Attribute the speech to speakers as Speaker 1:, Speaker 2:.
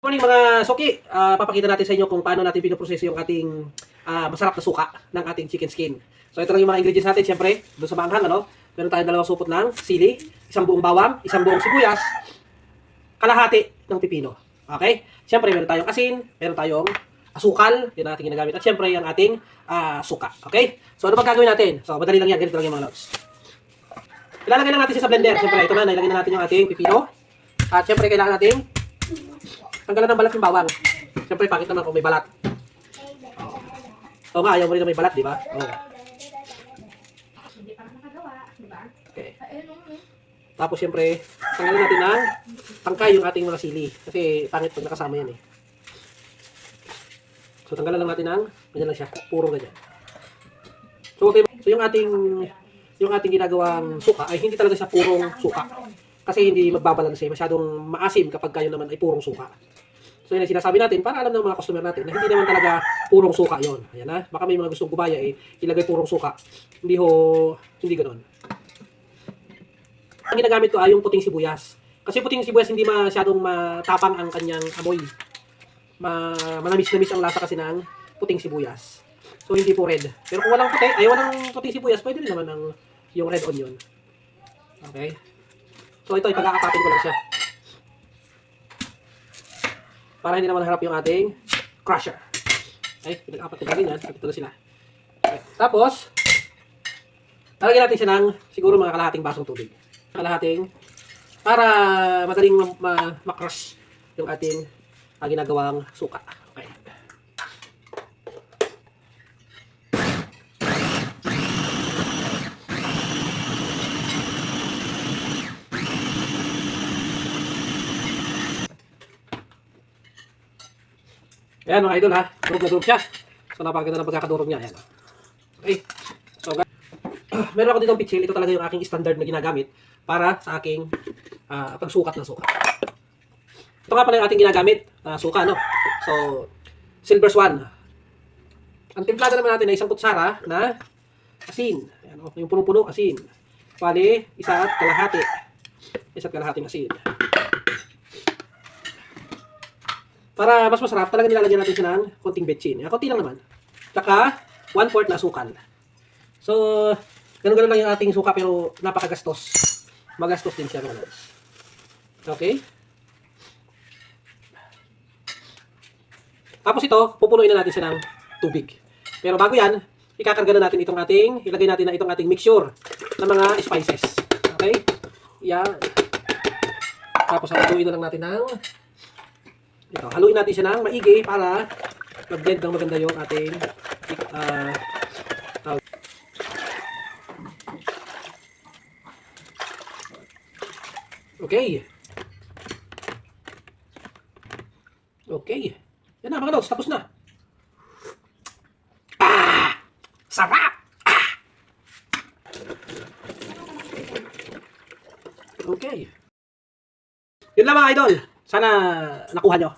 Speaker 1: Morning mga suki, papakita natin sa inyo kung paano natin pinoproseso yung ating masarap na suka ng ating chicken skin. So ito lang yung mga ingredients natin, siyempre, doon sa maanghang, ano? Meron tayong dalawang supot ng sili, isang buong bawang, isang buong sibuyas, kalahati ng pipino. Okay? Siyempre, meron tayong asin, meron tayong asukal, yun ang ating ginagamit. At siyempre, yung ating suka. Okay? So ano bang gagawin natin? So madali lang yan, ganito lang yung mga lods. Ilalagay lang natin siya sa blender. Siyempre, ito na, nilagay na natin yung ating pipino. At siyempre, kailangan natin tanggalan ng balat yung bawang. Siyempre, pakit naman kung may balat. Oo nga, ayaw mo rin na may balat, di ba? Oo. Okay. Tapos, siyempre, tanggalan natin ng tangkay yung ating mga sili. Kasi, pangit pag nakasama yan eh. So, tanggalan lang natin ng, ganyan lang siya, puro ganyan. So, okay. So, yung ating ginagawang suka ay hindi talaga siya purong suka. Kasi hindi magbabalanse, masyadong maasim kapag kayo naman ay purong suka. So yun ang sinasabi natin para alam ng mga customer natin na hindi naman talaga purong suka yon. Ayan na, baka may mga gustong gubaya ilagay purong suka. Hindi ganoon. Ang ginagamit ko ay yung puting sibuyas. Kasi puting sibuyas hindi masyadong matapang ang kanyang amoy. Manamis-namis ang lasa kasi ng puting sibuyas. So hindi po red. Pero kung walang puting sibuyas, pwede rin naman yung red onion. Okay? So ito, ipag-aakapatin ko lang siya. Para hindi naman harap yung ating crusher. Okay, pinag-apat ko ganyan. Ito na sila. Okay. Tapos, lalagyan natin siya ng siguro mga kalahating basong tubig. Kalahating, para madaling ma-crush yung ating ginagawang suka. Okay. Ayan mga idol ha, durog na durog siya. So napakaganda ng pagkakadurog niya. Ayan. Okay. So meron ako ditong pitsil. Ito talaga yung aking standard na ginagamit para sa aking pagsukat ng suka. Ito nga pala yung ating ginagamit na suka, no? So, Silver Swan. Ang timplada naman natin ay isang kutsara na asin. Ayan, yung puno-puno asin. Bali, isa at kalahati. Isa't kalahating asin. Para mas masarap, talaga nilalagyan natin siya ng konting betchin. Konti lang naman. Tsaka, 1/4 na asukal. So, ganun-ganun lang yung ating suka pero napakagastos. Magastos din siya. Okay? Tapos ito, pupunuin na natin siya ng tubig. Pero bago yan, ikakarga na natin ilagay natin na itong ating mixture ng mga spices. Okay? Yan. Tapos haluin na lang natin ng haluin natin siya ng maigi para mag-blend ng maganda yung ating okay. Okay. Yan na mga lods, tapos na. Sarap! Okay. Yun lang mga idol. Sana nakuha nyo.